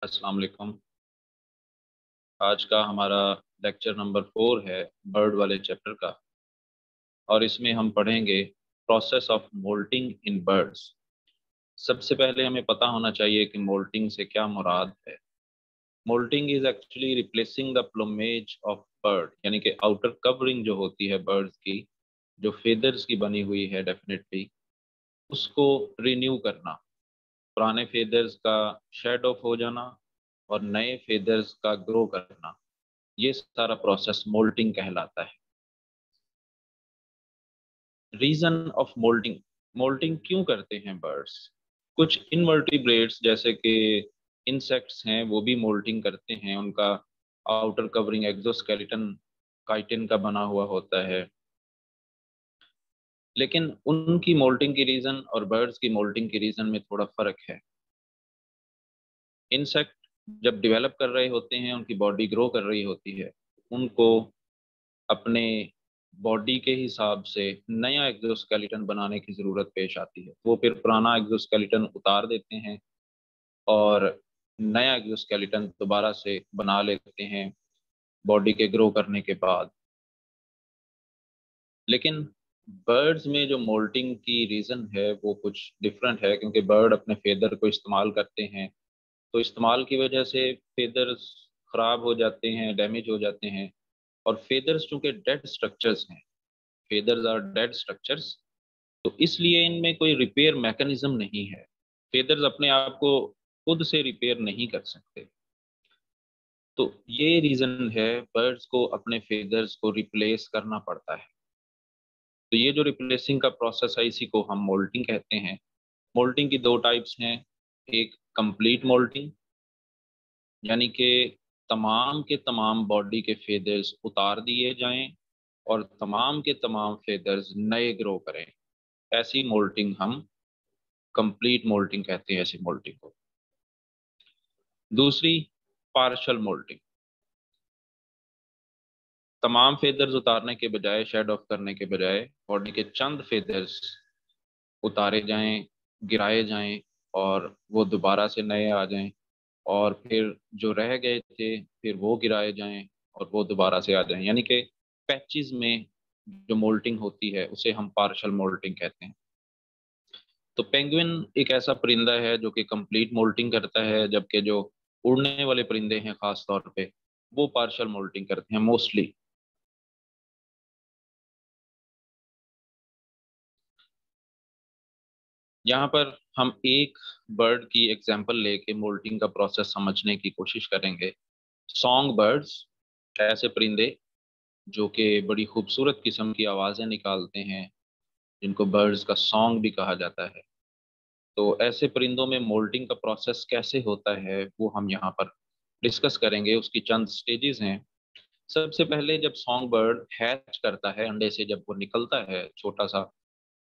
अस्सलाम वालेकुम। आज का हमारा लेक्चर नंबर 4 है बर्ड वाले चैप्टर का, और इसमें हम पढ़ेंगे process of moulting in birds. सबसे पहले हमें पता होना चाहिए कि मोल्टिंग से क्या मुराद है। Moulting is actually replacing the plumage of bird, यानी कि आउटर कवरिंग जो होती है बर्ड्स की, जो फेदर्स की बनी हुई है डेफिनेटली, उसको रिन्यू करना। पुराने फेदर्स का शेड ऑफ हो जाना और नए फेदर्स का ग्रो करना, ये सारा प्रोसेस मोल्टिंग कहलाता है। रीजन ऑफ मोल्टिंग, मोल्टिंग क्यों करते हैं बर्ड्स? कुछ इनवर्टिब्रेट्स जैसे कि इंसेक्ट्स हैं, वो भी मोल्टिंग करते हैं। उनका आउटर कवरिंग एक्सोस्केलेटन काइटिन का बना हुआ होता है, लेकिन उनकी मोल्टिंग की रीजन और बर्ड्स की मोल्टिंग की रीजन में थोड़ा फर्क है। इंसेक्ट जब डेवलप कर रहे होते हैं, उनकी बॉडी ग्रो कर रही होती है, उनको अपने बॉडी के हिसाब से नया एक्सोस्केलेटन बनाने की ज़रूरत पेश आती है। वो फिर पुराना एक्सोस्केलेटन उतार देते हैं और नया एक्सोस्केलेटन दोबारा से बना लेते हैं बॉडी के ग्रो करने के बाद। लेकिन बर्ड्स में जो मोल्टिंग की रीज़न है वो कुछ डिफरेंट है, क्योंकि बर्ड अपने फेदर को इस्तेमाल करते हैं, तो इस्तेमाल की वजह से फेदर्स खराब हो जाते हैं, डैमेज हो जाते हैं। और फेदर्स चूंकि डेड स्ट्रक्चर्स हैं, फेदर्स आर डेड स्ट्रक्चर्स, तो इसलिए इनमें कोई रिपेयर मैकेनिज्म नहीं है। फेदर्स अपने आप को खुद से रिपेयर नहीं कर सकते। तो ये रीजन है, बर्ड्स को अपने फेदर्स को रिप्लेस करना पड़ता है। तो ये जो रिप्लेसिंग का प्रोसेस है, इसी को हम मोल्टिंग कहते हैं। मोल्टिंग की दो टाइप्स हैं। एक कंप्लीट मोल्टिंग, यानी कि तमाम के तमाम बॉडी के फेदर्स उतार दिए जाएं और तमाम के तमाम फेदर्स नए ग्रो करें। ऐसी मोल्टिंग हम कंप्लीट मोल्टिंग कहते हैं, ऐसी मोल्टिंग को। दूसरी, पार्शल मोल्टिंग। तमाम फेदर्स उतारने के बजाय, शेड ऑफ करने के बजाय, बॉडी के चंद फेदर्स उतारे जाएं, गिराए जाएं, और वो दोबारा से नए आ जाएं। और फिर जो रह गए थे, फिर वो गिराए जाएं और वो दोबारा से आ जाएं। यानी कि पैचेस में जो मोल्टिंग होती है उसे हम पार्शल मोल्टिंग कहते हैं। तो पेंगुइन एक ऐसा परिंदा है जो कि कंप्लीट मोल्टिंग करता है, जबकि जो उड़ने वाले परिंदे हैं खास तौर पे, वो पार्शल मोल्टिंग करते हैं मोस्टली। यहाँ पर हम एक बर्ड की एग्जांपल लेके मोल्टिंग का प्रोसेस समझने की कोशिश करेंगे। सॉन्ग बर्ड्स, ऐसे परिंदे जो कि बड़ी खूबसूरत किस्म की आवाज़ें निकालते हैं, जिनको बर्ड्स का सॉन्ग भी कहा जाता है। तो ऐसे परिंदों में मोल्टिंग का प्रोसेस कैसे होता है वो हम यहाँ पर डिस्कस करेंगे। उसकी चंद स्टेजेस हैं। सबसे पहले जब सॉन्ग बर्ड हैच करता है, अंडे से जब वो निकलता है,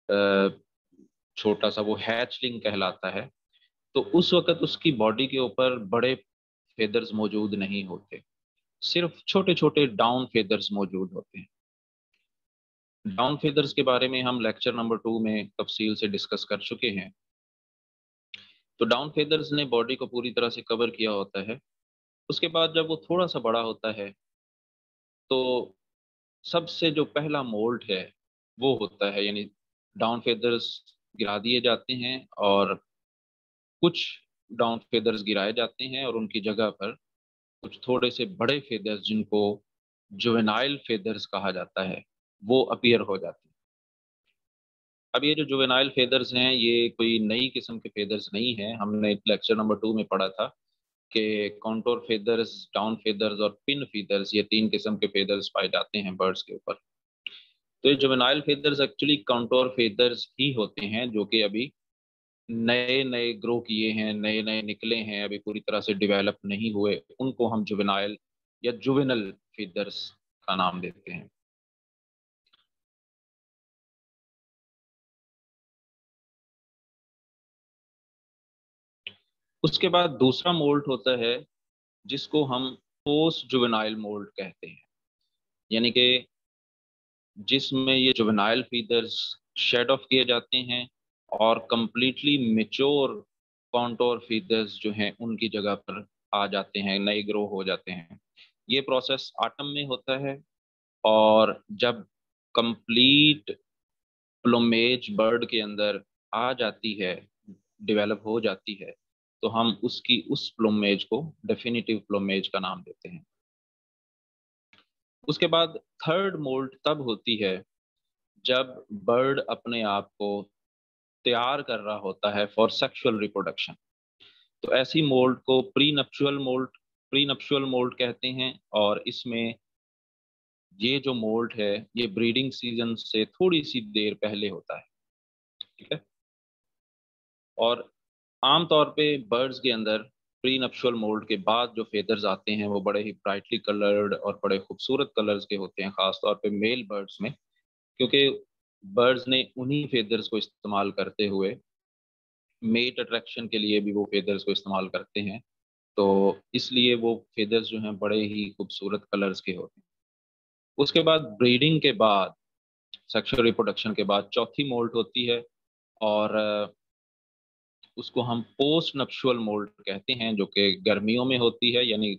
अ, छोटा सा वो हैचलिंग कहलाता है, तो उस वक्त उसकी बॉडी के ऊपर बड़े फेदर्स मौजूद नहीं होते, सिर्फ छोटे छोटे डाउन फेदर्स मौजूद होते हैं। डाउन फेदर्स के बारे में हम लेक्चर नंबर 2 में तफसील से डिस्कस कर चुके हैं। तो डाउन फेदर्स ने बॉडी को पूरी तरह से कवर किया होता है। उसके बाद जब वो थोड़ा सा बड़ा होता है, तो सबसे जो पहला मोल्ड है वो होता है, यानी डाउन फेदर्स गिरा दिए जाते हैं और कुछ डाउन फेदर्स गिराए जाते हैं, और उनकी जगह पर कुछ थोड़े से बड़े फेदर्स, जिनको जुवेनाइल फेदर्स कहा जाता है, वो अपीयर हो जाते हैं। अब ये जो जुवेनाइल फेदर्स हैं, ये कोई नई किस्म के फेदर्स नहीं हैं। हमने लेक्चर नंबर 2 में पढ़ा था कि कॉन्टोर फेदर्स, डाउन फेदर्स और पिन फेदर्स, ये तीन किस्म के फेदर्स पाए जाते हैं बर्ड्स के ऊपर। तो ये juvenile feathers actually contour feathers ही होते हैं, जो कि अभी नए नए ग्रो किए हैं, नए नए निकले हैं, अभी पूरी तरह से डेवलप नहीं हुए। उनको हम जुवेनाइल या जुवेनल फीदर्स का नाम देते हैं। उसके बाद दूसरा मोल्ट होता है, जिसको हम पोस्ट जुवेनाइल मोल्ट कहते हैं, यानी कि जिसमें ये जुवेनाइल फीदर्स शेड ऑफ किए जाते हैं और कंप्लीटली मेच्योर कॉन्टोर फीदर्स जो हैं उनकी जगह पर आ जाते हैं, नए ग्रो हो जाते हैं। ये प्रोसेस ऑटम में होता है। और जब कंप्लीट प्लुमेज बर्ड के अंदर आ जाती है, डेवलप हो जाती है, तो हम उसकी उस प्लुमेज को डेफिनेटिव प्लुमेज का नाम देते हैं। उसके बाद थर्ड मोल्ट तब होती है जब बर्ड अपने आप को तैयार कर रहा होता है फॉर सेक्सुअल रिप्रोडक्शन। तो ऐसी मोल्ट को प्री नप्शुअल मोल्ट कहते हैं। और इसमें ये जो मोल्ट है ये ब्रीडिंग सीजन से थोड़ी सी देर पहले होता है। ठीक है। और आमतौर पे बर्ड्स के अंदर प्री नप्शुअल मोल्ट के बाद जो फेदर्स आते हैं वो बड़े ही ब्राइटली कलर्ड और बड़े खूबसूरत कलर्स के होते हैं, खासतौर पे मेल बर्ड्स में, क्योंकि बर्ड्स ने उन्हीं फेदर्स को इस्तेमाल करते हुए मेट अट्रैक्शन के लिए भी वो फेदर्स को इस्तेमाल करते हैं। तो इसलिए वो फेदर्स जो हैं बड़े ही खूबसूरत कलर्स के होते हैं। उसके बाद ब्रीडिंग के बाद, सेक्सुअल रिप्रोडक्शन के बाद चौथी मोल्ट होती है। और उसको हम पोस्ट नप्शुअल मोल्ट कहते हैं, जो कि गर्मियों में होती है, यानी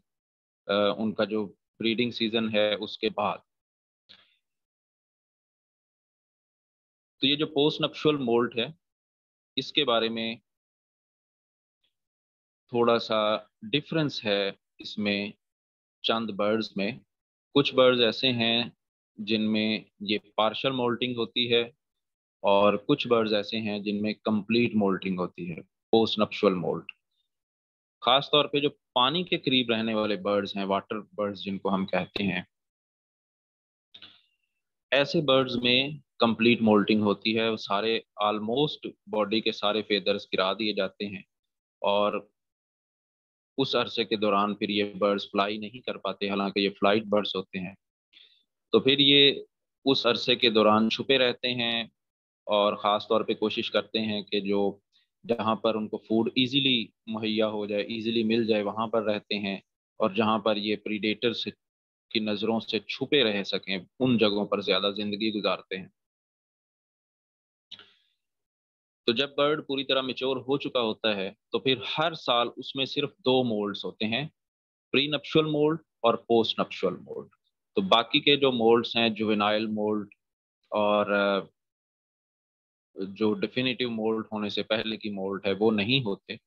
उनका जो ब्रीडिंग सीजन है उसके बाद। तो ये जो पोस्ट नप्शुअल मोल्ट है इसके बारे में थोड़ा सा डिफरेंस है इसमें चंद बर्ड्स में। कुछ बर्ड्स ऐसे हैं जिनमें ये पार्शियल मोल्टिंग होती है, और कुछ बर्ड्स ऐसे हैं जिनमें कंप्लीट मोल्टिंग होती है, पोस्ट नप्शुअल मोल्ट। खास तौर पे जो पानी के करीब रहने वाले बर्ड्स हैं, वाटर बर्ड्स जिनको हम कहते हैं, ऐसे बर्ड्स में कंप्लीट मोल्टिंग होती है। वो सारे ऑलमोस्ट बॉडी के सारे फेदर्स गिरा दिए जाते हैं, और उस अरसे के दौरान फिर ये बर्ड्स फ्लाई नहीं कर पाते, हालांकि ये फ्लाइट बर्ड्स होते हैं। तो फिर ये उस अरसे के दौरान छुपे रहते हैं, और ख़ास तौर पे कोशिश करते हैं कि जो जहाँ पर उनको फूड इजीली मुहैया हो जाए, इजीली मिल जाए, वहाँ पर रहते हैं। और जहाँ पर ये प्रीडेटर्स की नज़रों से छुपे रह सकें उन जगहों पर ज़्यादा ज़िंदगी गुजारते हैं। तो जब बर्ड पूरी तरह मेच्योर हो चुका होता है तो फिर हर साल उसमें सिर्फ दो मोल्ड्स होते हैं, प्री नप्शुअल मोल्ड और पोस्ट नप्शुअल मोल्ड। तो बाकी के जो मोल्ड्स हैं, जुवेनाइल मोल्ड और जो डेफिनेटिव मोल्ड होने से पहले की मोल्ड है वो नहीं होते।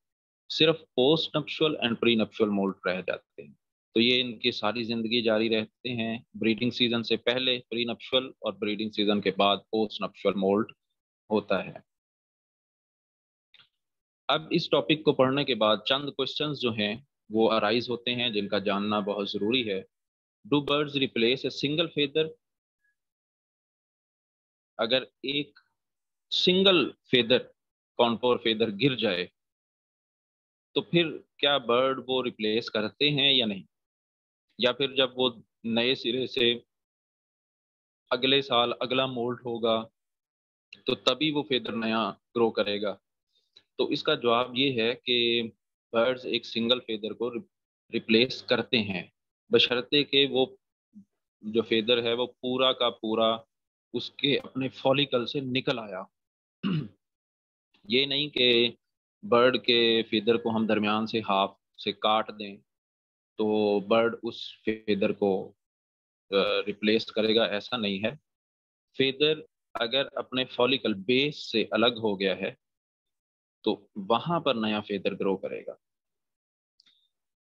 सिर्फ पोस्ट नप्शुअल एंड प्री नप्शुअल मोल्ड रह जाते हैं। तो ये इनकी सारी जिंदगी जारी रहते हैं, ब्रीडिंग सीजन से पहले प्री नप्शुअल और ब्रीडिंग सीजन के बाद पोस्ट नप्शुअल मोल्ड होता है। अब इस टॉपिक को पढ़ने के बाद चंद क्वेश्चंस जो हैं वो अराइज होते हैं जिनका जानना बहुत जरूरी है। Do birds replace a single feather? अगर एक सिंगल फेदर, कॉन्टोर फेदर गिर जाए तो फिर क्या बर्ड वो रिप्लेस करते हैं या नहीं, या फिर जब वो नए सिरे से अगले साल अगला मोल्ट होगा तो तभी वो फेदर नया ग्रो करेगा? तो इसका जवाब ये है कि बर्ड्स एक सिंगल फेदर को रिप्लेस करते हैं, बशर्ते कि वो जो फेदर है वो पूरा का पूरा उसके अपने फॉलिकल से निकल आया। ये नहीं कि बर्ड के फेदर को हम दरमियान से हाफ से काट दें तो बर्ड उस फेदर को रिप्लेस करेगा, ऐसा नहीं है। फेदर अगर अपने फॉलिकल बेस से अलग हो गया है तो वहां पर नया फेदर ग्रो करेगा।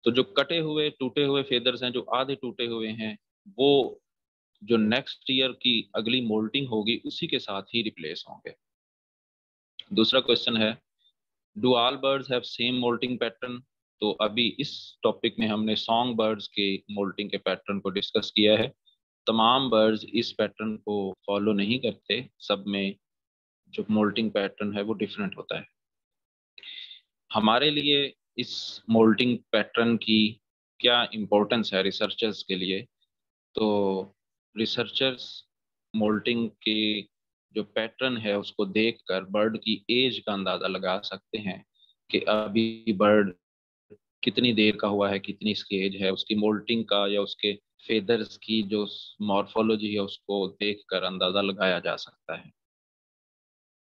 तो जो कटे हुए टूटे हुए फेदर्स हैं, जो आधे टूटे हुए हैं, वो जो नेक्स्ट ईयर की अगली मोल्टिंग होगी उसी के साथ ही रिप्लेस होंगे। दूसरा क्वेश्चन है, do all birds have same moulting pattern? तो अभी इस टॉपिक में हमने सॉन्ग बर्ड्स के मोल्टिंग के पैटर्न को डिस्कस किया है। तमाम बर्ड्स इस पैटर्न को फॉलो नहीं करते, सब में जो मोल्टिंग पैटर्न है वो डिफरेंट होता है। हमारे लिए इस मोल्टिंग पैटर्न की क्या इम्पोर्टेंस है रिसर्चर्स के लिए? तो रिसर्चर्स मोल्टिंग के जो पैटर्न है उसको देखकर बर्ड की एज का अंदाज़ा लगा सकते हैं कि अभी बर्ड कितनी देर का हुआ है, कितनी इसकी एज है। उसकी मोल्टिंग का या उसके फेदर्स की जो मॉर्फोलॉजी है उसको देखकर अंदाज़ा लगाया जा सकता है।